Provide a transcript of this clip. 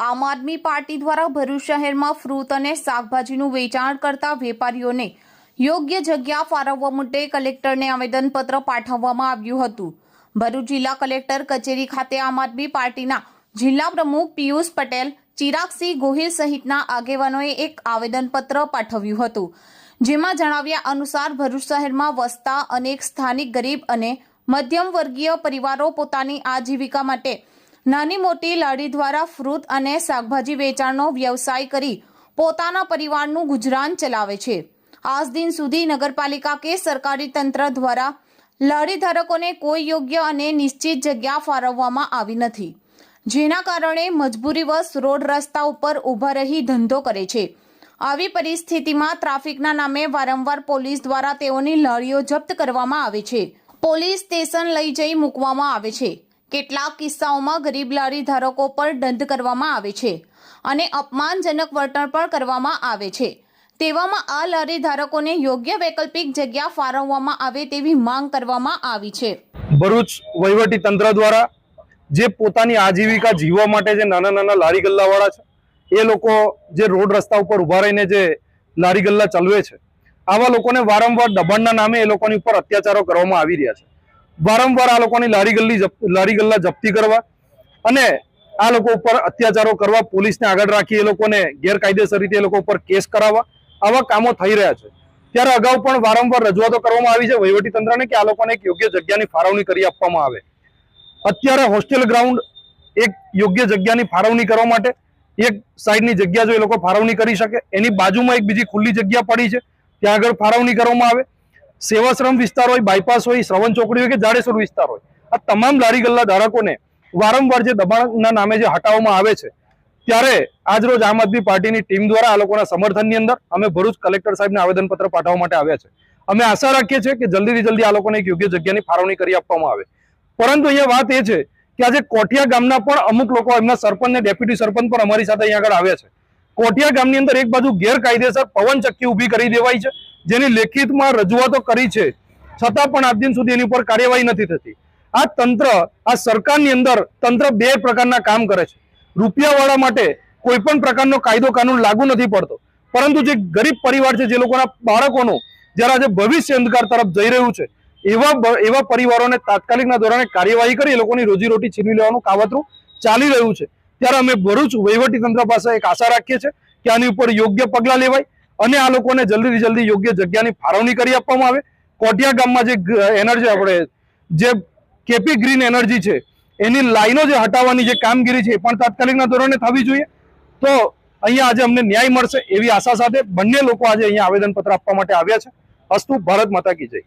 આમ આદમી પાર્ટી દ્વારા ભરૂચ શહેરમાં ફ્રૂટ અને શાકભાજીનું વેચાણ કરતા વેપારીઓને યોગ્ય જગ્યા ફાળવવા માટે કલેક્ટરને આવેદનપત્ર પાઠવવામાં આવ્યું હતું। ભરૂચ જિલ્લા કલેક્ટર કચેરી ખાતે આમ આદમી પાર્ટીના જિલ્લા પ્રમુખ પિયુષ પટેલ, ચિરાગસિંહ ગોહિલ સહિતના આગેવાનોએ એક આવેદનપત્ર પાઠવ્યું હતું, જેમાં જણાવ્યા અનુસાર ભરૂચ શહેરમાં વસતા અનેક સ્થાનિક ગરીબ અને મધ્યમ વર્ગીય પરિવારો પોતાની આજીવિકા માટે નાની મોટી લારી દ્વારા ફ્રૂટ અને શાકભાજી વેચાણનો વ્યવસાય કરી પોતાના પરિવારનું ગુજરાન ચલાવે છે। આજ દિન સુધી નગરપાલિકા કે સરકારી તંત્ર દ્વારા લારી ધારકોને કોઈ યોગ્ય અને નિશ્ચિત જગ્યા ફાળવવામાં આવી નથી, જેના કારણે મજબૂરીવશ રોડ રસ્તા ઉપર ઊભા રહી ધંધો કરે છે। આવી પરિસ્થિતિમાં ટ્રાફિકના નામે વારંવાર પોલીસ દ્વારા તેઓની લારીઓ જપ્ત કરવામાં આવે છે, પોલીસ સ્ટેશન લઈ જઈ મૂકવામાં આવે છે। કેટલાક કિસ્સાઓમાં ગરીબ લારી ધારકો પર દંડ કરવામાં આવે છે અને અપમાનજનક વર્તન પણ કરવામાં આવે છે। તેવામાં આ લારી ધારકોને યોગ્ય વૈકલ્પિક જગ્યા ફાળવવામાં આવે તેવી માંગ કરવામાં આવી છે। ભરૂચ વહીવટી તંત્ર દ્વારા જે પોતાની આજીવિકા જીવવા માટે જે નાના નાના લારી ગલ્લાવાળા છે, એ લોકો જે રોડ રસ્તા ઉપર ઊભા રહીને જે લારી ગલ્લા ચલાવે છે, આવા લોકોને વારંવાર દબાણના નામે એ લોકોની ઉપર અત્યાચારો કરવામાં આવી રહ્યા છે। વારંવાર આ લોકોની લારી ગલ્લા જપ્તી કરવા અને આ લોકો ઉપર અત્યાચારો કરવા, પોલીસને આગળ રાખી એ લોકોને ગેરકાયદેસર રીતે એ લોકો ઉપર કેસ કરાવવા, આવા કામો થઈ રહ્યા છે। ત્યારે અગાઉ પણ વારંવાર રજૂઆતો કરવામાં આવી છે વહીવટી તંત્રને કે આ લોકોને એક યોગ્ય જગ્યાની ફાળવણી કરી આપવામાં આવે। અત્યારે હોસ્ટેલ ગ્રાઉન્ડ એક યોગ્ય જગ્યાની ફાળવણી કરવા માટે એક સાઈડની જગ્યા જો એ લોકો ફાળવણી કરી શકે, એની બાજુમાં એક બીજી ખુલ્લી જગ્યા પડી છે, ત્યાં આગળ ફાળવણી કરવામાં આવે। સેવાશ્રમ વિસ્તાર હોય, બાયપાસ હોય, શ્રવણ ચોકડી હોય કે જાડેશ્વર વિસ્તાર હોય, આ તમામ લારી ગલ્લા ધારકોને વારંવાર જે દબાણના નામે જે હટાવવામાં આવે છે, ત્યારે આજરોજ આમ આદમી પાર્ટીની ટીમ દ્વારા આ લોકોના સમર્થનની અંદર અમે ભરૂચ કલેક્ટર સાહેબને આવેદનપત્ર પાઠવવા માટે આવ્યા છે। અમે આશા રાખીએ છીએ કે જલ્દીથી જલ્દી આ લોકોને એક યોગ્ય જગ્યાની ફાળવણી કરી આપવામાં આવે। પરંતુ અહીંયા વાત એ છે કે આજે કોઠિયા ગામના પણ અમુક લોકો, એમના સરપંચ ને ડેપ્યુટી સરપંચ પણ અમારી સાથે અહીંયા આગળ આવ્યા છે। કોઠિયા ગામની અંદર એક બાજુ ગેરકાયદેસર પવન ચક્કી ઊભી કરી દેવાઈ છે, જેની લેખિતમાં રજૂઆતો કરી છે, છતાં પણ આજ દિન સુધી એની ઉપર કાર્યવાહી નથી થતી। આ તંત્ર, આ સરકારની અંદર તંત્ર બે પ્રકારના કામ કરે છે। રૂપિયાવાળા માટે કોઈ પણ પ્રકારનો કાયદો કાનૂન લાગુ નથી પડતો, પરંતુ જે ગરીબ પરિવાર છે, જે લોકોના બાળકોનું જ્યારે આજે ભવિષ્ય અંધકાર તરફ જઈ રહ્યું છે, એવા પરિવારોને તાત્કાલિકના ધોરણે કાર્યવાહી કરી એ લોકોની રોજીરોટી છીનવી લેવાનું કાવતરું ચાલી રહ્યું છે। ત્યારે અમે ભરૂચ વહીવટી તંત્ર પાસે એક આશા રાખીએ છીએ કે આની ઉપર યોગ્ય પગલાં લેવાય અને આ લોકોને જલ્દીથી જલ્દી યોગ્ય જગ્યાની ફાળવણી કરી આપવામાં આવે। કોઠિયા ગામમાં જે એનર્જી, આપણે જે કેપી ગ્રીન એનર્જી છે, એની લાઈનો જે હટાવવાની જે કામગીરી છે, એ પણ તાત્કાલિકના ધોરણે થવી જોઈએ। તો અહીંયા આજે અમને ન્યાય મળશે એવી આશા સાથે બંને લોકો આજે અહીંયા આવેદનપત્ર આપવા માટે આવ્યા છે। અસ્તુ, ભારત માતા કી જય।